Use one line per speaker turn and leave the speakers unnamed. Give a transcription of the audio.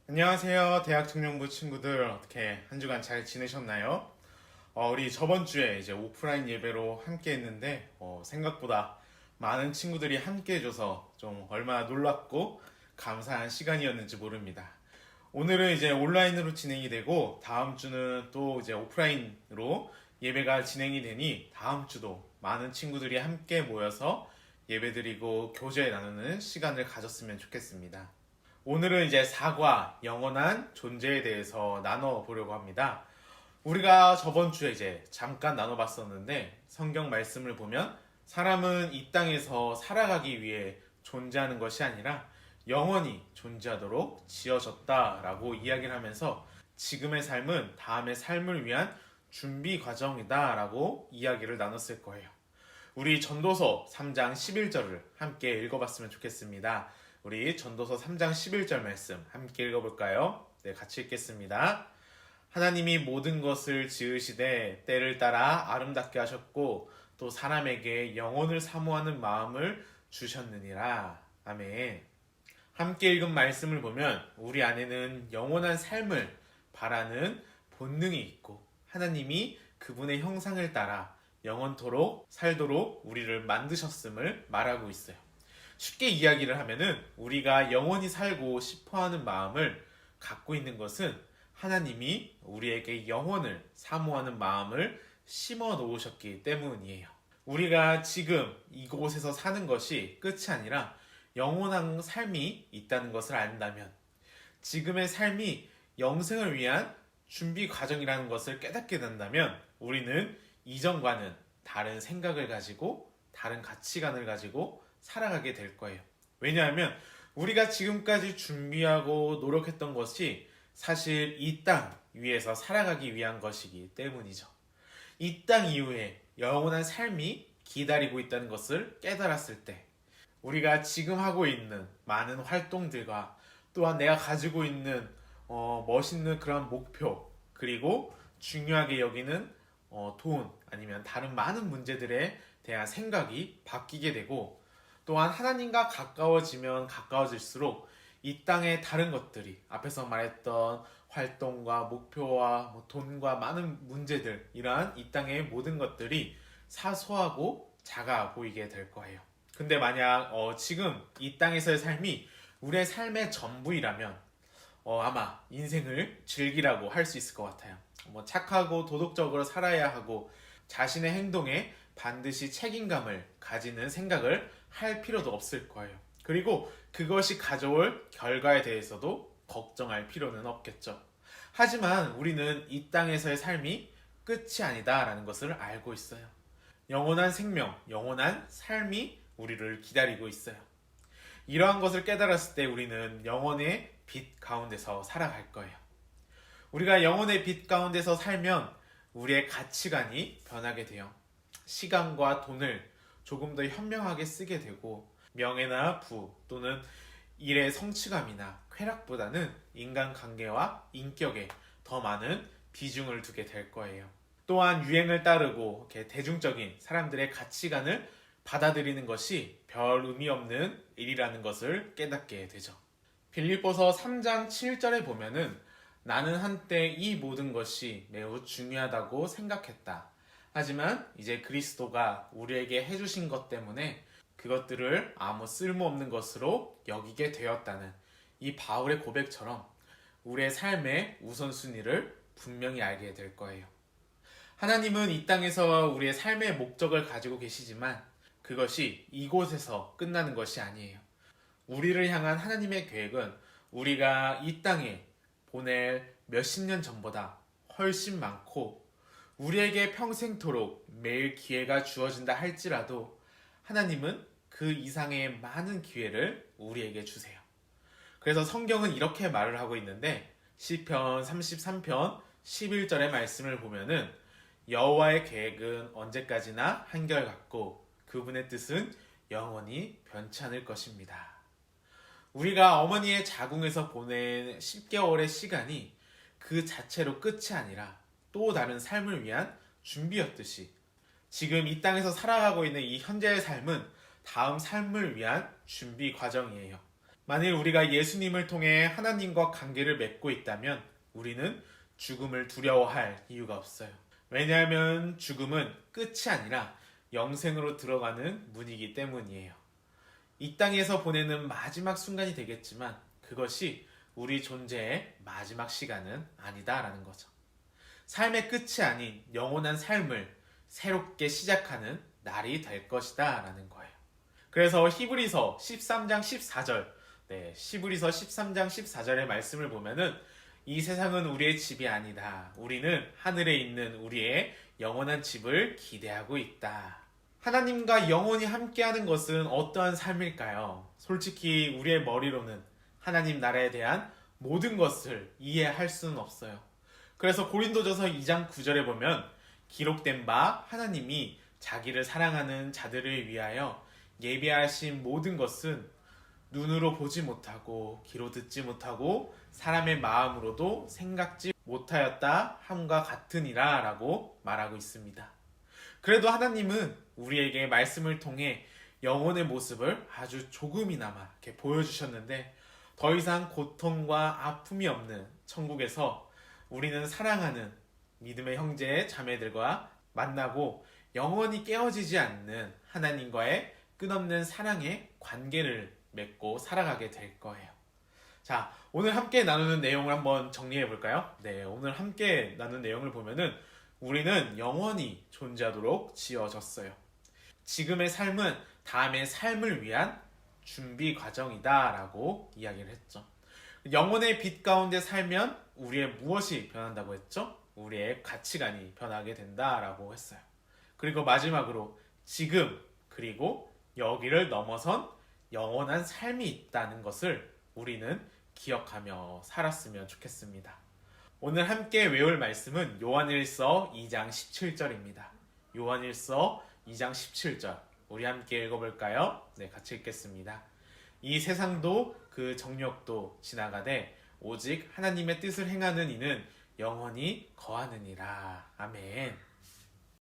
안녕하세요. 대학 청년부 친구들 어떻게 한 주간 잘 지내셨나요? 우리 저번 주에 이제 오프라인 예배로 함께 했는데 생각보다 많은 친구들이 함께 해줘서 좀 얼마나 놀랍고 감사한 시간이었는지 모릅니다. 오늘은 이제 온라인으로 진행이 되고 다음 주는 또 이제 오프라인으로 예배가 진행이 되니 다음 주도 많은 친구들이 함께 모여서 예배드리고 교제 나누는 시간을 가졌으면 좋겠습니다. 오늘은 이제 사과, 영원한 존재에 대해서 나눠보려고 합니다. 우리가 저번 주에 이제 잠깐 나눠봤었는데 성경 말씀을 보면 사람은 이 땅에서 살아가기 위해 존재하는 것이 아니라 영원히 존재하도록 지어졌다라고 이야기를 하면서 지금의 삶은 다음의 삶을 위한 준비 과정이다라고 이야기를 나눴을 거예요. 우리 전도서 3장 11절을 함께 읽어봤으면 좋겠습니다. 우리 전도서 3장 11절 말씀 함께 읽어볼까요? 네, 같이 읽겠습니다. 하나님이 모든 것을 지으시되 때를 따라 아름답게 하셨고 또 사람에게 영혼을 사모하는 마음을 주셨느니라. 아멘. 함께 읽은 말씀을 보면 우리 안에는 영원한 삶을 바라는 본능이 있고 하나님이 그분의 형상을 따라 영원토록 살도록 우리를 만드셨음을 말하고 있어요. 쉽게 이야기를 하면은 우리가 영원히 살고 싶어하는 마음을 갖고 있는 것은 하나님이 우리에게 영혼을 사모하는 마음을 심어 놓으셨기 때문이에요. 우리가 지금 이곳에서 사는 것이 끝이 아니라 영원한 삶이 있다는 것을 안다면 지금의 삶이 영생을 위한 준비 과정이라는 것을 깨닫게 된다면 우리는 이전과는 다른 생각을 가지고 다른 가치관을 가지고 살아가게 될 거예요. 왜냐하면 우리가 지금까지 준비하고 노력했던 것이 사실 이 땅 위에서 살아가기 위한 것이기 때문이죠. 이 땅 이후에 영원한 삶이 기다리고 있다는 것을 깨달았을 때 우리가 지금 하고 있는 많은 활동들과 또한 내가 가지고 있는 멋있는 그런 목표 그리고 중요하게 여기는 돈 아니면 다른 많은 문제들에 대한 생각이 바뀌게 되고 또한 하나님과 가까워지면 가까워질수록 이 땅의 다른 것들이 앞에서 말했던 활동과 목표와 돈과 많은 문제들 이러한 이 땅의 모든 것들이 사소하고 작아 보이게 될 거예요. 근데 만약 지금 이 땅에서의 삶이 우리의 삶의 전부이라면 아마 인생을 즐기라고 할 수 있을 것 같아요. 착하고 도덕적으로 살아야 하고 자신의 행동에 반드시 책임감을 가지는 생각을 할 필요도 없을 거예요. 그리고 그것이 가져올 결과에 대해서도 걱정할 필요는 없겠죠. 하지만 우리는 이 땅에서의 삶이 끝이 아니다라는 것을 알고 있어요. 영원한 생명, 영원한 삶이 우리를 기다리고 있어요. 이러한 것을 깨달았을 때 우리는 영혼의 빛 가운데서 살아갈 거예요. 우리가 영혼의 빛 가운데서 살면 우리의 가치관이 변하게 돼요. 시간과 돈을 조금 더 현명하게 쓰게 되고 명예나 부 또는 일의 성취감이나 쾌락보다는 인간관계와 인격에 더 많은 비중을 두게 될 거예요. 또한 유행을 따르고 이렇게 대중적인 사람들의 가치관을 받아들이는 것이 별 의미 없는 일이라는 것을 깨닫게 되죠. 빌립보서 3장 7절에 보면은 나는 한때 이 모든 것이 매우 중요하다고 생각했다. 하지만 이제 그리스도가 우리에게 해주신 것 때문에 그것들을 아무 쓸모없는 것으로 여기게 되었다는 이 바울의 고백처럼 우리의 삶의 우선순위를 분명히 알게 될 거예요. 하나님은 이 땅에서 우리의 삶의 목적을 가지고 계시지만 그것이 이곳에서 끝나는 것이 아니에요. 우리를 향한 하나님의 계획은 우리가 이 땅에 보낼 몇십 년 전보다 훨씬 많고 우리에게 평생토록 매일 기회가 주어진다 할지라도 하나님은 그 이상의 많은 기회를 우리에게 주세요. 그래서 성경은 이렇게 말을 하고 있는데 시편 33편 11절의 말씀을 보면은 여호와의 계획은 언제까지나 한결같고 그분의 뜻은 영원히 변치 않을 것입니다. 우리가 어머니의 자궁에서 보낸 10개월의 시간이 그 자체로 끝이 아니라 또 다른 삶을 위한 준비였듯이 지금 이 땅에서 살아가고 있는 이 현재의 삶은 다음 삶을 위한 준비 과정이에요. 만일 우리가 예수님을 통해 하나님과 관계를 맺고 있다면 우리는 죽음을 두려워할 이유가 없어요. 왜냐하면 죽음은 끝이 아니라 영생으로 들어가는 문이기 때문이에요. 이 땅에서 보내는 마지막 순간이 되겠지만 그것이 우리 존재의 마지막 시간은 아니다라는 거죠. 삶의 끝이 아닌 영원한 삶을 새롭게 시작하는 날이 될 것이다 라는 거예요. 그래서 히브리서 13장 14절 히브리서 13장 14절의 말씀을 보면은 이 세상은 우리의 집이 아니다. 우리는 하늘에 있는 우리의 영원한 집을 기대하고 있다. 하나님과 영원히 함께하는 것은 어떠한 삶일까요? 솔직히 우리의 머리로는 하나님 나라에 대한 모든 것을 이해할 수는 없어요. 그래서 고린도전서 2장 9절에 보면 기록된 바 하나님이 자기를 사랑하는 자들을 위하여 예비하신 모든 것은 눈으로 보지 못하고 귀로 듣지 못하고 사람의 마음으로도 생각지 못하였다 함과 같으니라 라고 말하고 있습니다. 그래도 하나님은 우리에게 말씀을 통해 영혼의 모습을 아주 조금이나마 이렇게 보여주셨는데 더 이상 고통과 아픔이 없는 천국에서 우리는 사랑하는 믿음의 형제 자매들과 만나고 영원히 깨어지지 않는 하나님과의 끝없는 사랑의 관계를 맺고 살아가게 될 거예요. 자, 오늘 함께 나누는 내용을 한번 정리해 볼까요? 오늘 함께 나눈 내용을 보면은 우리는 영원히 존재하도록 지어졌어요. 지금의 삶은 다음의 삶을 위한 준비 과정이다 라고 이야기를 했죠. 영혼의 빛 가운데 살면 우리의 무엇이 변한다고 했죠? 우리의 가치관이 변하게 된다라고 했어요. 그리고 마지막으로 지금 그리고 여기를 넘어선 영원한 삶이 있다는 것을 우리는 기억하며 살았으면 좋겠습니다. 오늘 함께 외울 말씀은 요한일서 2장 17절입니다. 요한일서 2장 17절 우리 함께 읽어볼까요? 같이 읽겠습니다. 이 세상도 그 정욕도 지나가되 오직 하나님의 뜻을 행하는 이는 영원히 거하느니라. 아멘.